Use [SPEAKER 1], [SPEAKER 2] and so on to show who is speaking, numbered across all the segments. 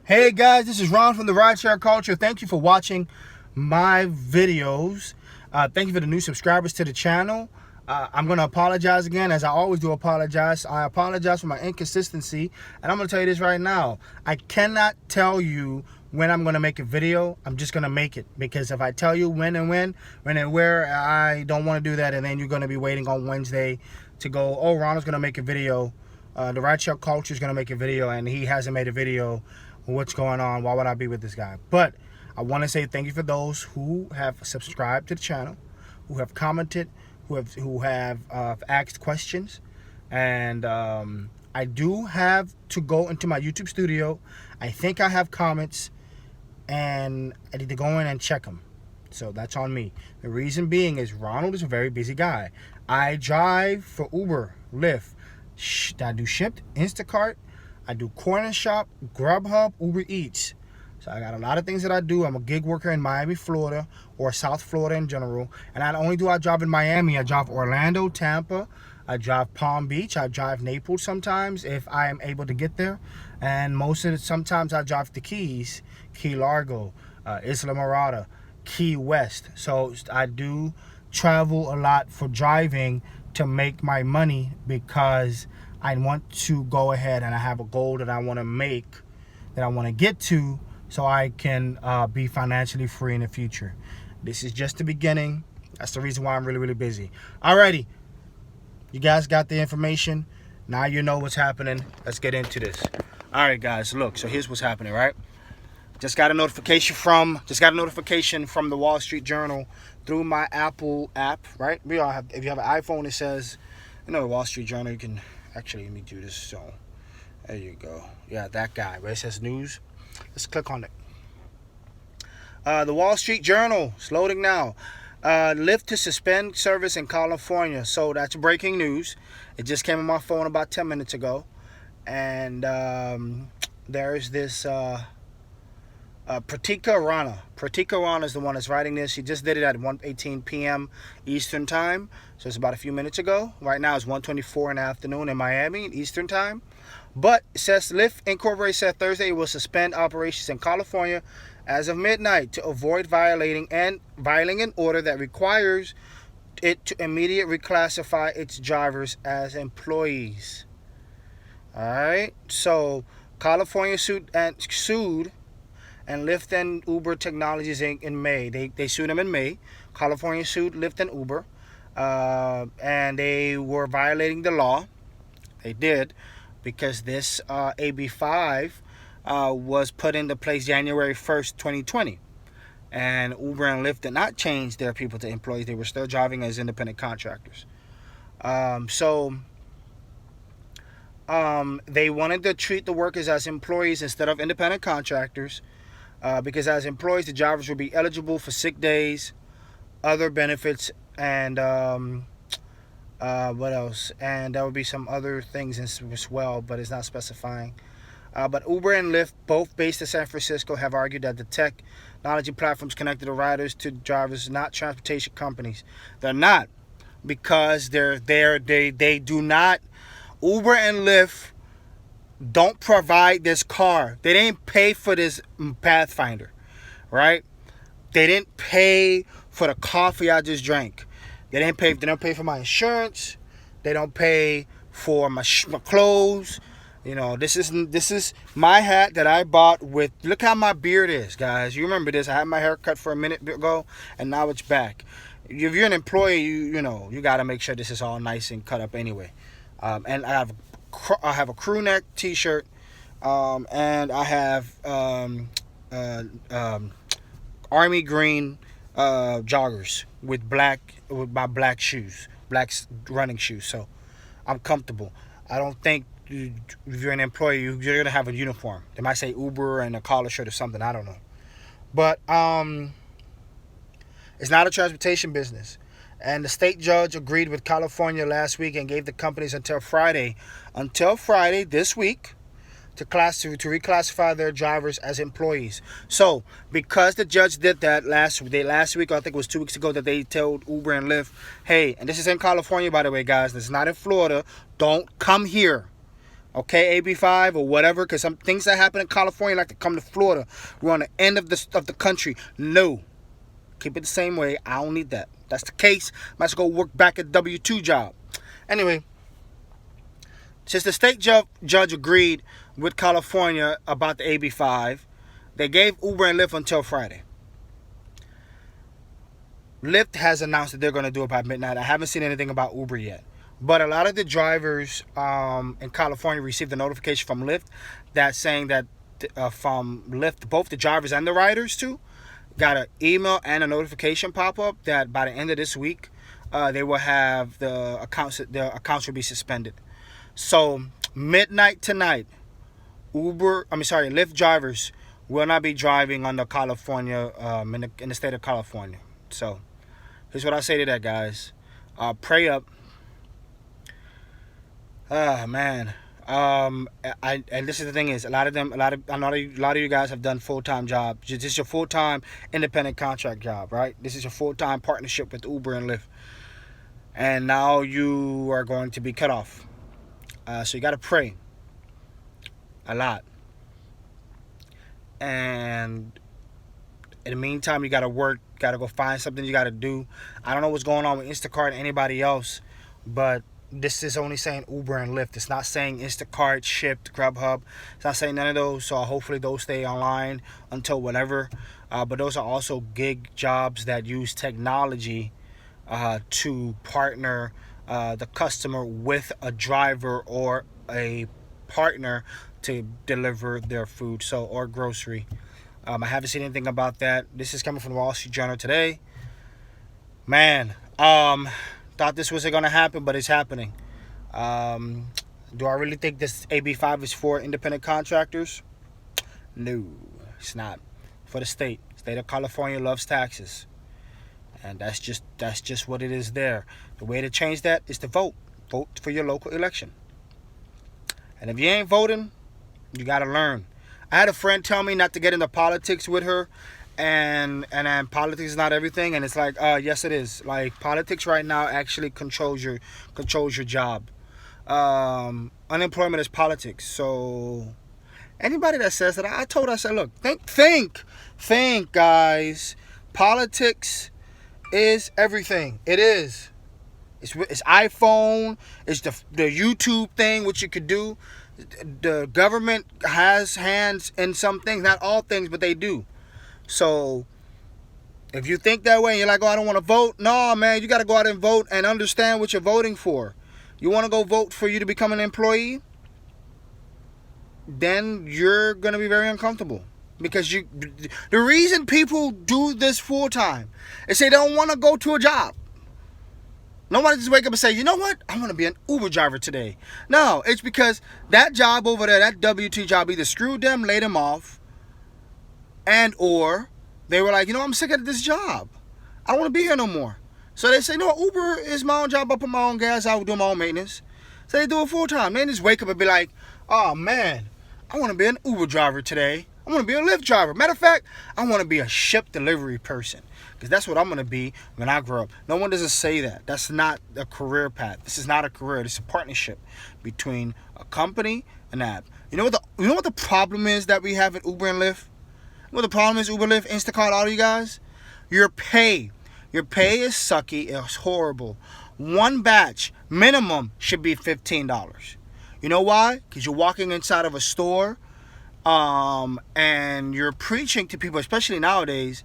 [SPEAKER 1] Hey guys, this is Ron from the Rideshare Culture. Thank you for watching my videos. Thank you for the new subscribers to the channel. I'm going to apologize again, as I always do apologize. I apologize for my inconsistency, and I'm going to tell you this right now. I cannot tell you when I'm going to make a video. I'm just going to make it, because if I tell you when and where, I don't want to do that, and then you're going to be waiting on Wednesday to go, oh, Ronald's going to make a video. The Rideshare Culture is going to make a video, and he hasn't made a video. What's going on? Why would I be with this guy? But I want to say thank you for those who have subscribed to the channel, who have commented, who have asked questions, and I do have to go into my YouTube studio. I think I have comments, and I need to go in and check them. So that's on me. The reason being is Ronald is a very busy guy. I drive for Uber, Lyft, I do Shipt, Instacart, I do Corner Shop, Grubhub, Uber Eats. So I got a lot of things that I do. I'm a gig worker in Miami, Florida, or South Florida in general. And not only do I drive in Miami, I drive Orlando, Tampa, I drive Palm Beach, I drive Naples sometimes if I am able to get there. And sometimes I drive the Keys, Key Largo, Isla Morada, Key West. So I do travel a lot for driving to make my money, because I want to go ahead and I have a goal that I want to make, that I want to get to, so I can be financially free in the future. This is just the beginning. That's the reason why I'm really busy. Alrighty, you guys got the information. Now you know what's happening. Let's get into this. Alright guys, look, so here's what's happening, right? Just got a notification from the Wall Street Journal through my Apple app, right? We all have, if you have an iPhone, it says, the Wall Street Journal. You can actually, let me do this. So there you go. Yeah, that guy where it says news. Let's click on it. The Wall Street Journal, it's loading now. Lyft to suspend service in California. So that's breaking news. It just came on my phone about 10 minutes ago. And there's this Pratika Rana. Pratika Rana is the one that's writing this. She just did it at 1:18 p.m. Eastern Time. So it's about a few minutes ago. Right now it's 1:24 in the afternoon in Miami, Eastern Time. But it says Lyft Incorporated said Thursday it will suspend operations in California as of midnight to avoid violating an order that requires it to immediately reclassify its drivers as employees. Alright, so California sued and Lyft and Uber Technologies Inc. in May. They sued them in May. California sued Lyft and Uber, and they were violating the law. They did, because this AB5 was put into place January 1st, 2020. And Uber and Lyft did not change their people to employees. They were still driving as independent contractors. They wanted to treat the workers as employees instead of independent contractors, because as employees, the drivers would be eligible for sick days, other benefits, and what else? And there would be some other things as well, but it's not specifying. But Uber and Lyft, both based in San Francisco, have argued that the technology platforms connected the riders to drivers, not transportation companies. They're not, because they do not. Uber and Lyft don't provide this car. They didn't pay for this Pathfinder, right? They didn't pay for the coffee I just drank. They don't pay for my insurance. They don't pay for my clothes. This is my hat that I bought with. Look how my beard is, guys. You remember this? I had my hair cut for a minute ago, and now it's back. If you're an employee, you got to make sure this is all nice and cut up anyway. And I have a crew neck T-shirt, and I have army green joggers with my black shoes, black running shoes. So I'm comfortable. I don't think if you're an employee, you're gonna have a uniform. They might say Uber and a collar shirt or something. I don't know, but it's not a transportation business. And the state judge agreed with California last week and gave the companies until Friday this week to reclassify their drivers as employees. So because the judge did that last week, I think it was 2 weeks ago, that they told Uber and Lyft, hey, and this is in California, by the way, guys, this is not in Florida, don't come here. Okay, AB5 or whatever, because some things that happen in California like to come to Florida. We're on the end of the country. No, keep it the same way. I don't need that. That's the case. Might as well go work back at a W-2 job. Anyway, since the state judge agreed with California about the AB5, they gave Uber and Lyft until Friday. Lyft has announced that they're going to do it by midnight. I haven't seen anything about Uber yet. But a lot of the drivers in California received a notification from Lyft that saying that from Lyft, both the drivers and the riders too, got an email and a notification pop up that by the end of this week, they will have the accounts will be suspended. So midnight tonight, Lyft drivers will not be driving under California in the state of California. So here's what I say to that, guys. Pray up. Man. And this is the thing is, a lot of you guys have done full-time jobs. This is your full-time independent contract job, right? This is your full-time partnership with Uber and Lyft. And now you are going to be cut off. So you got to pray a lot. And in the meantime, you got to work, got to go find something you got to do. I don't know what's going on with Instacart and anybody else, but this is only saying Uber and Lyft. It's not saying Instacart, Shipt, Grubhub. It's not saying none of those. So hopefully those stay online until whatever. But those are also gig jobs that use technology to partner the customer with a driver or a partner to deliver their food, or grocery. I haven't seen anything about that. This is coming from the Wall Street Journal today. Man, thought this wasn't going to happen, but it's happening. Do I really think this AB5 is for independent contractors? No, it's not. For the state of California loves taxes, and that's just what it is there. The way to change that is to vote for your local election. And if you ain't voting, you got to learn. I had a friend tell me not to get into politics with her, and politics is not everything. And it's like, yes, it is. Like, politics right now actually controls your job. Unemployment is politics. So anybody that says that, I said, look, think, guys. Politics is everything. It is. It's iPhone. It's the YouTube thing, which you could do. The government has hands in some things, not all things, but they do. So if you think that way and you're like, oh, I don't want to vote. No, man, you got to go out and vote and understand what you're voting for. You want to go vote for you to become an employee? Then you're going to be very uncomfortable. Because the reason people do this full time is they don't want to go to a job. Nobody just wake up and say, you know what? I want to be an Uber driver today. No, it's because that job over there, that W-2 job, either screwed them, laid them off, and or they were like, you know, I'm sick of this job. I don't want to be here no more. So they say, no, Uber is my own job. I put my own gas. I will do my own maintenance. So they do it full time. They just wake up and be like, oh, man, I want to be an Uber driver today. I want to be a Lyft driver. Matter of fact, I want to be a ship delivery person. Because that's what I'm going to be when I grow up. No one doesn't say that. That's not a career path. This is not a career. This is a partnership between a company and an app. You know what the problem is that we have at Uber and Lyft? You know what the problem is, Uber, Lyft, Instacart, all you guys? Your pay. Your pay is sucky. It's horrible. One batch, minimum, should be $15. You know why? Because you're walking inside of a store and you're preaching to people, especially nowadays.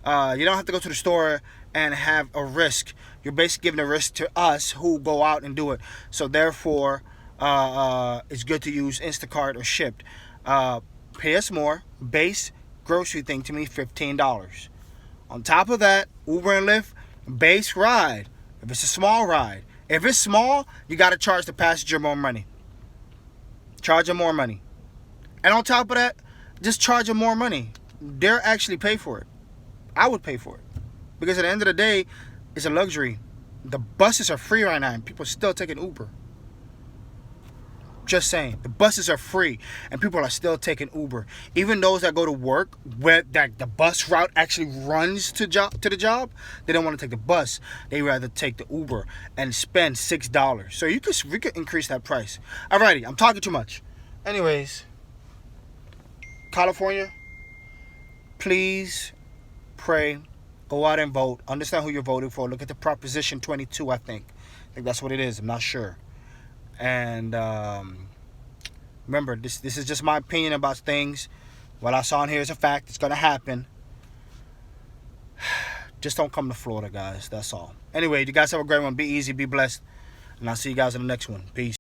[SPEAKER 1] You don't have to go to the store and have a risk. You're basically giving a risk to us who go out and do it. So therefore, it's good to use Instacart or Shipt. Pay us more. Base grocery thing to me, $15. On top of that, Uber and Lyft, base ride. If it's a small ride. If it's small, you got to charge the passenger more money. Charge them more money. And on top of that, just charge them more money. They're actually pay for it. I would pay for it. Because at the end of the day, it's a luxury. The buses are free right now and people are still taking Uber. Just saying. The buses are free, and people are still taking Uber. Even those that go to work where that the bus route actually runs to the job, they don't want to take the bus. They rather take the Uber and spend $6. So we could increase that price. Alrighty, I'm talking too much. Anyways, California, please pray. Go out and vote. Understand who you're voting for. Look at the Proposition 22, I think that's what it is. I'm not sure. And remember, this is just my opinion about things. What I saw in here is a fact. It's going to happen. Just don't come to Florida, guys. That's all. Anyway, you guys have a great one. Be easy. Be blessed. And I'll see you guys in the next one. Peace.